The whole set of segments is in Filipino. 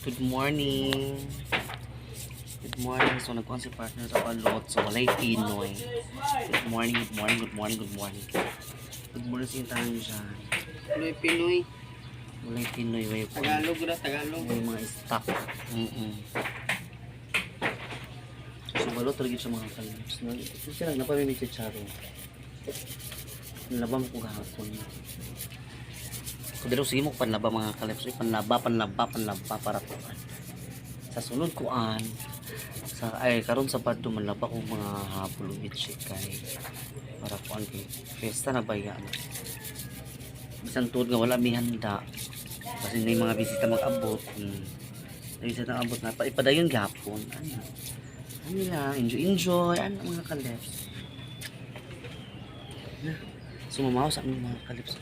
Good morning. Good morning. So nagkuhan si partner sa balot. So walay Pinoy. Good morning, good morning, good morning, good morning. Good morning sa intahan dyan. Walay Pinoy. Walay Pinoy. May Tagalog na, Tagalog. may mga stock. So balot talaga sa mga kalips. Ito siya nagpapamimit si Charo. Panlaba mo ko kahapon. Kung dito sige mo panlaba mga kalips. Panlaba para to. Sa sunod kuan karon sa padto manlaba ko mga hapon itchik kay para kuan kay fiesta na bayan. Bisan tuod nga wala mi handa. Kasi may mga bisita mag-abot. Bisita mag-abot na ipadayon gapon. Ano lang, enjoy ano mga kalips. Sumamaw sa aming mga kalips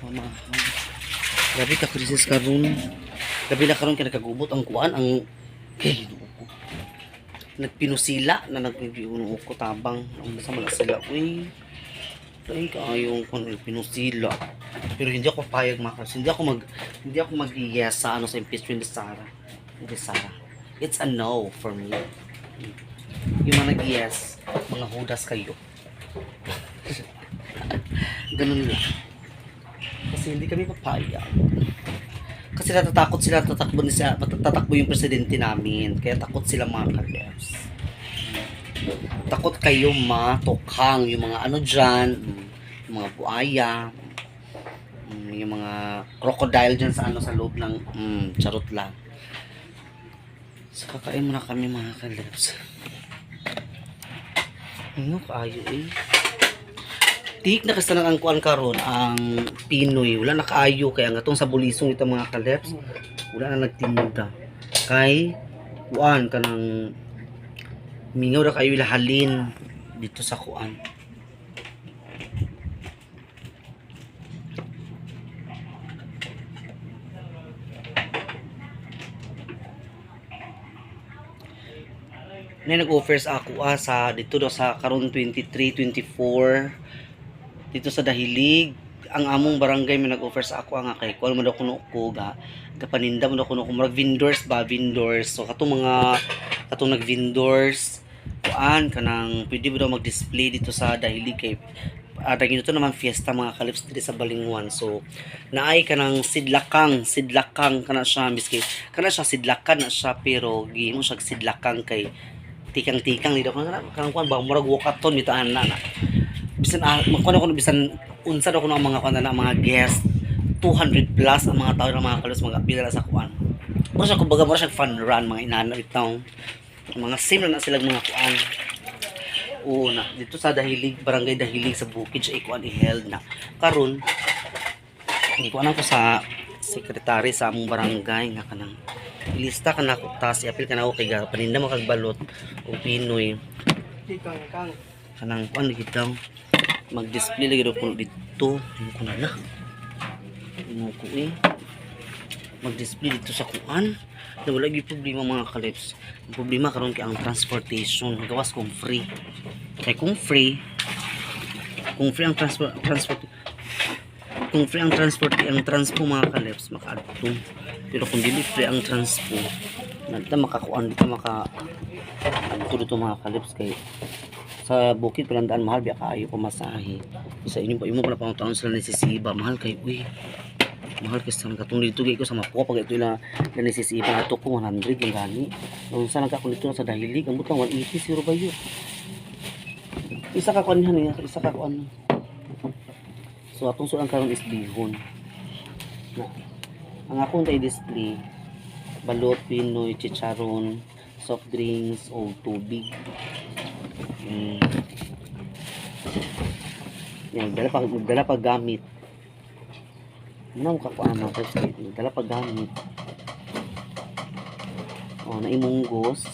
mamahaw. Grabe ka krisis karon. Gabi na karon kaya nagkagubot ang kuan ang nagpinusila na nagpinuno ko tabang ang basta mala sila uy tayo kaayong kung pinusila pero hindi ako payag makas hindi ako mag-yes sa ano sa impeachment ni Sara it's a no for me yung mga nag-yes mga hudas kayo ganun lang kasi hindi kami papayag. Kasi natatakot sila, tatakbo yung presidente namin. Kaya takot sila mga kalips. Takot kayo matukhang yung mga ano dyan, yung mga buaya, yung mga crocodile dyan sa ano sa loob ng charot lang. So kakain muna kami mga kalips. Ano kaayo Tik na kasi ang kuan karon ang Pinoy wala nakaayo kaya nga tong sa bulisong ito mga kaleps wala na nagtinda kay kuan kanang mingaw ra kayo lahalin dito sa kuan na nag-offers ako sa dito daw sa karon 23, 24 dito sa Dahilig ang among barangay may nag-offer sa ako nga kay kuan mo daw kuno ko gapaninda mo daw kuno ko murag vendors so katong nag-vendors kuan kanang pwede mo daw mag-display dito sa Dahilig kay dagito to naman fiesta mga kalips dito sa Balingwan so naay kanang sidlakang kana siya miski kana siya sidlakan na siya pero gihimo siya sidlakang kay tikang dito kanang kuan ba murag wakaton bitaan na bisan magkuno ko bisan unsa daw kuno ang mga kuan na mga guest 200 plus ang mga tao ng mga kalos mga pila sa kuan. Mura kumbaga mura siya fun run mga inana itong mga same na sila mga kuan. Oo na dito sa Dahilig barangay Dahilig sa Bukid siya ikuan i-held na. Karon hindi ko alam ko sa sekretary sa among barangay nga kanang ilista kana ko ta si apil kana ko kay paninda makagbalot o Pinoy. Kanang kuan gitaw mag-display lagi daw po dito yung ko na mag-display dito sa kuan na wala yung problema mga kalips ang problema karon kay ang transportation gawas kung free kay kung free ang transpo mga kalips makaadto pero kung dili free ang transpo nagta makakuan dito dito mga kalips kay sa bukid palandaan mahal biya kaayo pamasahe sa inyo pa imo pala pang sila nisisiba mahal kay mahal kasi katong dito ko sa Mapua pag ito na nisisiba ato ko 100 yung gani nung sa nagkakon dito sa Dahilig ang butang 180 zero ba yun isa ka kuan so atong sulang karon is bihon na ang akong tay display balot Pinoy chicharon soft drinks o tubig yan, dala pa gamit ano kakuan dala pa gamit naimunggos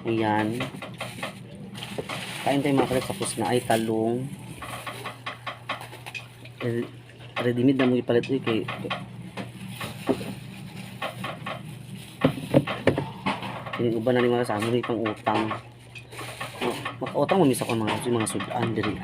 ayan kain tayo mga kalit tapos na ay talong ready made na mo ipalit kay uban na ni mga sa amin pang utang makautang mo misa ko mga sudan diri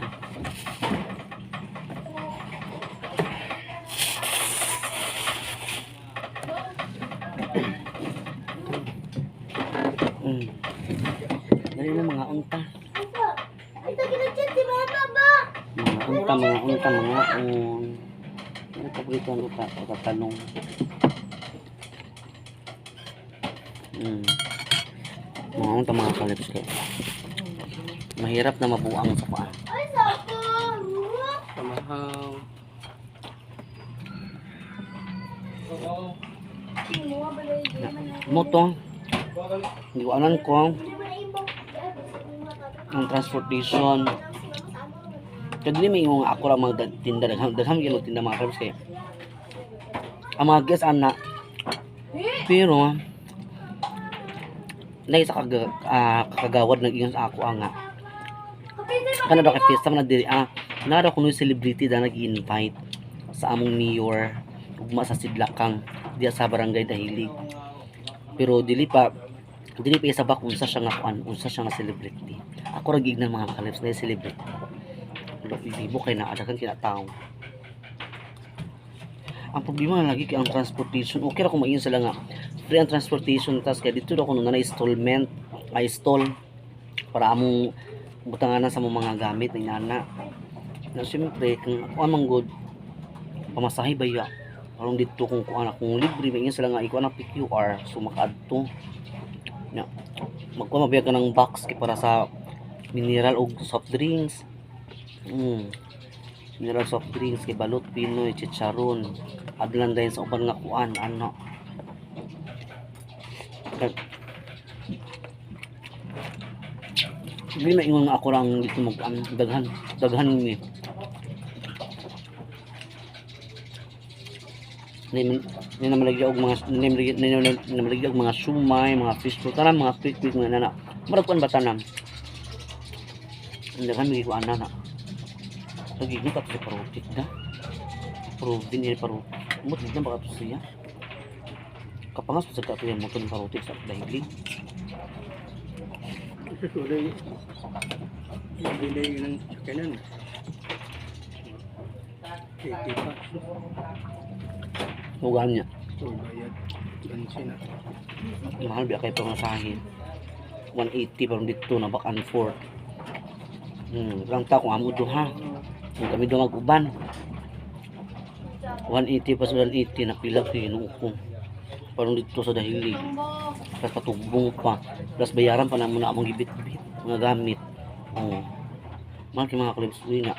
Ano paborito ang utak? Tatanong. Mga kalips ko. Mahirap na mabuang sa paa. Pamahaw. Mo to? Hindi ko alam ko ang transportation. Kaya din may yung ako lang magtinda. Daghang yung tinda mga kalips kaya. Ang mga guest anak. Pero nay sa kagawad ng ingon sa ako nga. Kana daw kay fiesta man diri na daw kuno celebrity da nag-invite sa among mayor ugma sa Sidlakang diya sa barangay Dahilig. Pero dili pa isabak unsa siya nga unsa siya nga celebrity. Ako ra gignan mga kalips na celebrity. Libo kay naadakan kinatao. Ang problema na lagi kay ang transportation. Okay ra kung mayon sila nga free ang transportation tas kay dito daw kuno na installment stall para among butanganan sa mga gamit ni nana. Na siyempre kung ako amang good pamasahe ba ya aron dito kung kung libre may sila nga ikuha ng PQR so makaadto na magkuha mabiyag ka ng box kay para sa mineral o soft drinks mineral soft drinks kay balot Pinoy chicharon adlan dahil sa uban nga kuan ano hindi maingon nga ako lang dito daghan ni namalagya og mga sumay, mga fish fruit, tanan mga quick mga nana. Murag kuan ba tanan? Hindi kami ko ana na. Lagi kita sa parotik da. Provin ni parotik. Mo din ba ka siya? Kapangas sa ka tuya mo tong parotik sa Dahilig. Susulay. Bilay ng kanan. Kaya Ugan niya. so bayad. Gansi na. Mahal biya kay pamasahe. 180 parang dito na back and forth. Lang ta kung amo duha. Kung kami duha mag-uban. 180 pas 180 napilag kay ko. Parang dito sa Dahilig. Plus patubong pa. Plus bayaran pa na muna among gibit-bit mga gamit. Mahal kay mga clips nga.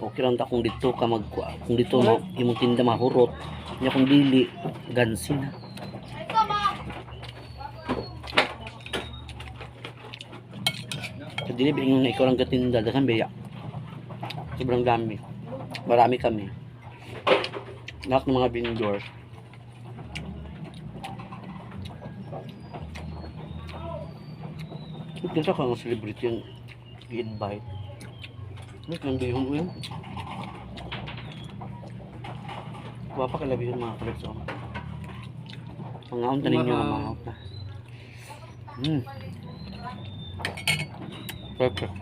Okay lang ta kung dito ka kung dito mo imong tinda mahurot nya kung dili gansi na dili bingon na ikaw lang katinda daghan beya sobrang dami marami kami lahat ng mga vendors ito ka ng celebrity yung i-invite. Nandihon mo yun. Wapa ka labi yun mga kalits. Mga unta ninyo ang mga unta. Perfect.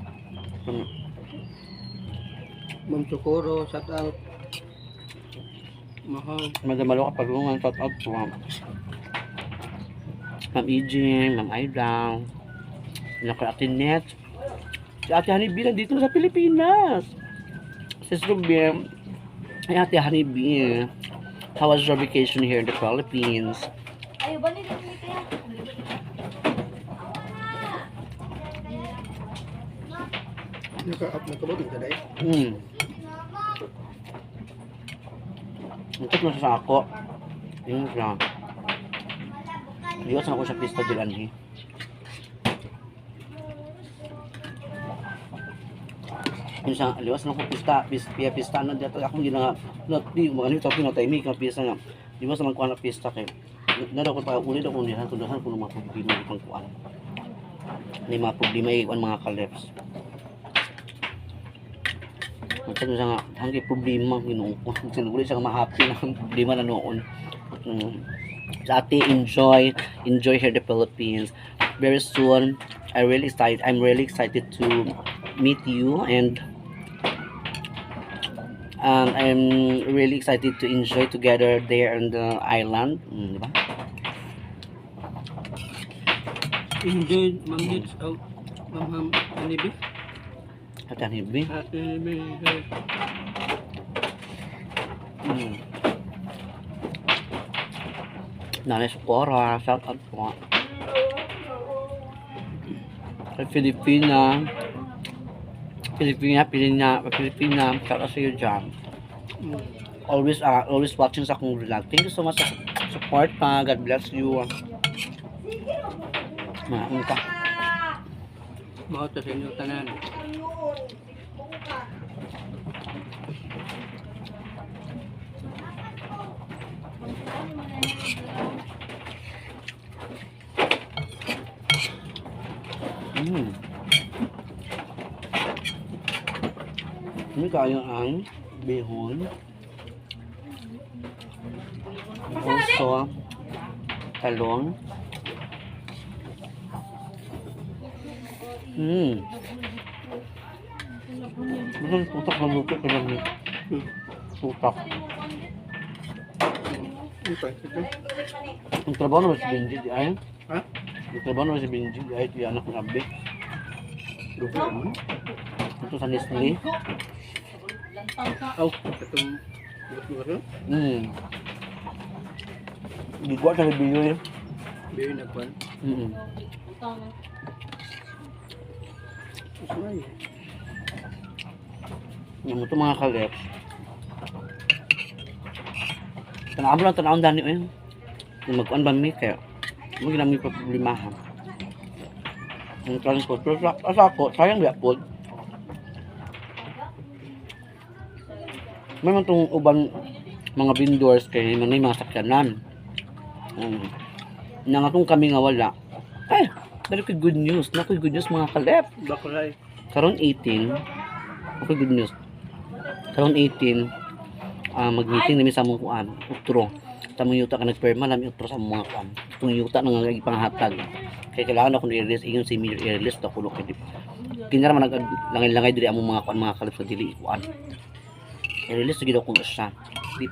Ma'am Socorro, shout out. Mahal. Madamalo ka pag-lungan, shout out po. Ma'am EJ, Ma'am Aida, Ate Net, si Ate Honeybee nandito sa Pilipinas. Sis Rubem, ay Ate Honeybee, how was your vacation here in the Philippines? Ayo balik dito ya. Naka-up na kabog ito dahil. Ito na sa ako. Yun siya. Liwas na ako sa pista del Anji. Minsan liwas na ako pista na dito ako hindi na di mo ano tapos na timing ka pista nga liwas na ko na pista kay na daw ko pa uli daw ko nihan kundahan ko mga problema pang kuan ni mga problema iwan mga kaleps Matag sa nga hanggang problema Ginoo ko sinuguli siya ma-happy na problema na noon sa ate enjoy here the Philippines very soon. I'm really excited to meet you and I'm really excited to enjoy together there on the island. Diba? Enjoy, Ma'am Nits out. Ma'am Honeybee. At yan, hibi. Happy birthday. Nanay Sukora, shout out po. Kay Filipina, shout out sa iyo dyan. Always watching sa akong vlog. Thank you so much sa support pa. God bless you. Maraming ka. Mahot sa inyo tanan. Ini kayo ang bihon. Puso. Talong. Betul putak na luto ka lang ni. Putak. Ang trabaho naman si Benji di ay. Ha? Ang trabaho naman si Benji di ay. Di anak ng abe. Lupa naman. Ito sa Nestle. Oh, itong luto. Gigwa sa review eh. Biyo na kwan. Usay. Yung ito mga kalep. Tanaw lang tanawang dani eh. Kung magkuhan ba mi kaya mo ginamit pa problemahan. Yung transport. Pero sa ako, sayang biya po. May mga itong uban mga vendors kay manay mga sakyanan. Nang atong kami nga wala. Ay, pero kay good news. Nakoy good news mga kalep. Bakulay. Karon 18. Nakoy good news. Karon 18. Mag-meeting namin sa mga kuan. Utro. Tamang yuta ka nagperma namin utro sa mga kuan. Kung yuta nang ipanghatag. Kaya kailangan ako i-release. Iyon si Emilio i-release. Ako lo kay kinara man langay-langay diri among mga kuan mga kalep sa dili kuan. I-release gid ako siya. Di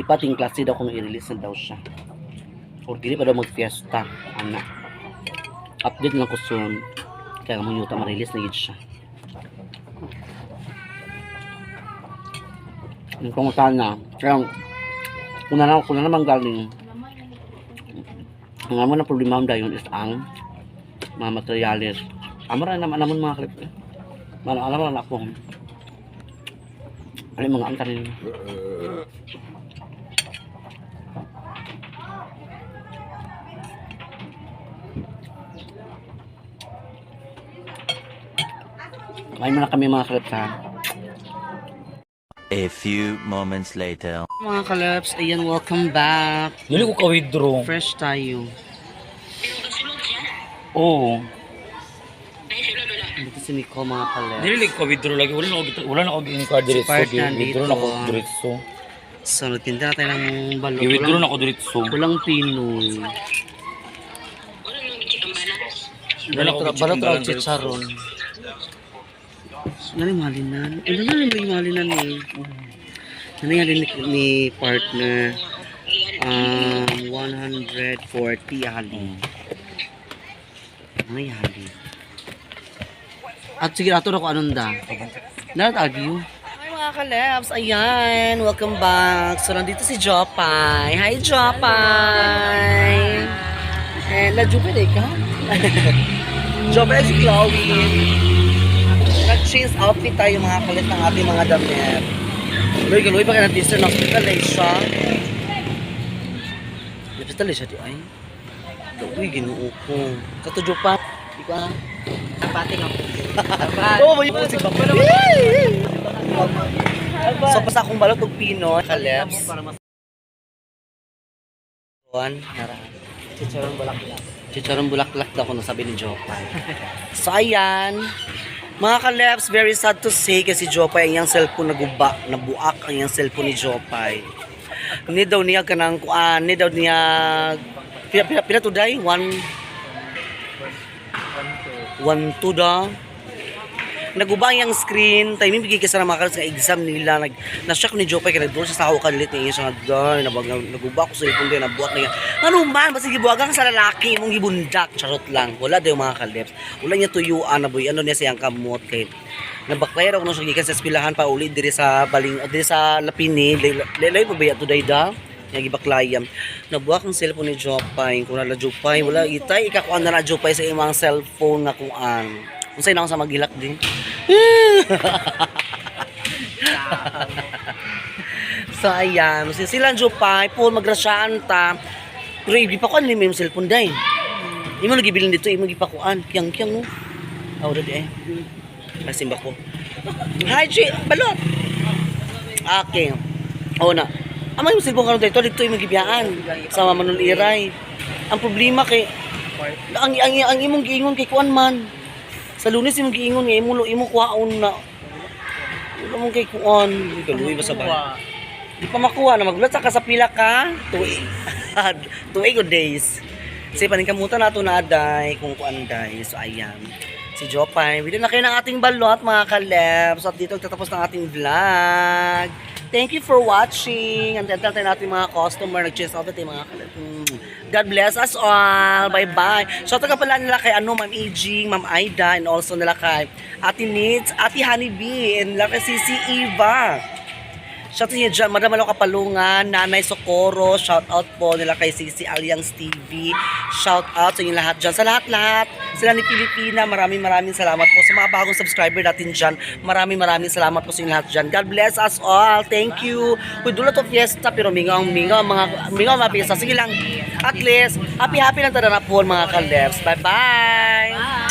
pa ting klase daw kung i-release na daw siya. Or dili pa daw mag-fiesta, anak. Update lang ko soon. Kaya mo yuta ma-release na gid siya. Yung kung sana. Kaya kung na naman galing. Ang amon na problema dayon is ang mga materialis. Amara naman mga klip. Alam na ako. Ano mga antarin? May na kami mga kalaps ha. A few moments later. Mga kalaps, ayan, welcome back. Dili ko ka-withdraw. Fresh tayo. Oo. Dito si Nico mga kalaps. Dili ko ka-withdraw lagi. Wala na ako in-card diretso. Part nandito. Withdraw na ako diretso. So, nagtinda na tayo ng balot. I-withdraw na ako diretso. Walang Pinoy. Balot raw chicharon. Nani malinan? Ano na may malinan eh? Ano yan ni partner? 140 hali. Ano yung hali? At sige, ato na ko anong da. Lahat agyo. Hi mga kalabs, ayan, welcome back. So nandito si Jopay. Hi Jopay! Eh, na-Jopay na ikaw? Jopay si Chloe. Nag-change outfit tayo mga kalit ng ating mga damit. Loy, ganoy pa ka ng Eastern Hospital eh siya. Hospital eh siya di ay. Uy, ginoo ko. Katudyo pa. Di ko ah. Napating ako. Oo, may po si Papa. So, pas akong balot og Pinoy. Kaleps. Chicharon bulaklak. Chicharon bulaklak daw kung nasabi ni Jopay. So, ayan. Mga kaleps, very sad to say kasi Jopay ang iyang cellphone nabuak ang iyang cellphone ni Jopay. Ni daw niya kanang kuan, ni daw niya pila to day? 1 2 da. nagubang yung screen, timing bigay kasi ng mga kalis nga exam nila, na-shock ni Jopay, kaya nagdoon siya sa ako kalit niya siya nga, naguba ko sa ipon din, nabuhat na yan. Ano man, basta gibuhagang sa lalaki, mong gibundak, charot lang. Wala daw mga kalips. Wala niya tuyuan na boy, ano niya siyang kamot, kay nabaklayer ako nung siya gikan sa eskwelahan pa uli diri sa baling, diri sa Lapini, lay pa ba yato dayda? Nga gibaklayam. Nabuha kang cellphone ni Jopay, kung nala Jopay, wala itay, ikakuan na Jopay sa imong cellphone nga kuan. Kung sa'yo na ako sa maghilak din. So ayan, silang Jopay, po magrasyaan ta. Pero hindi pa kuan limay yung cellphone day. Imo lagi bilin dito, imo gipakuan. Kyang no. Aw dadi Simba ko. Hi, Chi, balot. Okay. Oo na. Amay mo cellphone karon dito imo gibiyaan sa Manol Iray. Ang problema kay ang imong giingon kay kuan man. Sa Lunes imong giingon nga imo kuhaon na. Wala mong kay kuan, di ka luwi ba sa bahay? Di pa makuha na magbulat sa pila ka. Tuig. Tuig o days. Kasi paningkamutan nato na aday kung kuan day. So ayan. Si Jopay. Video na kayo ng ating balot mga kalebs. At dito tatapos ng ating vlog. Thank you for watching. Antay natin mga customer. Nag-cheers out natin mga kalebs. God bless us all. Bye-bye. Shoutout ka pala nila kay Ma'am Aging, Ma'am Aida, and also nila kay Ate Nitz, Ate Honeybee, and nila kay Sisi Eva. Shoutout niya dyan, Madam Malo Kapalungan, Nanay Socorro, shoutout po nila kay Sisi Aliang TV, shoutout sa inyo lahat dyan. Sa lahat-lahat, sila ni Pilipina, maraming salamat po. Sa mga bagong subscriber natin dyan, maraming salamat po sa inyo lahat dyan. God bless us all. Thank you. Uy, dula to fiesta, pero mingaw mga fiesta. Sige lang, at least, happy lang tada na po mga kalebs. Bye-bye!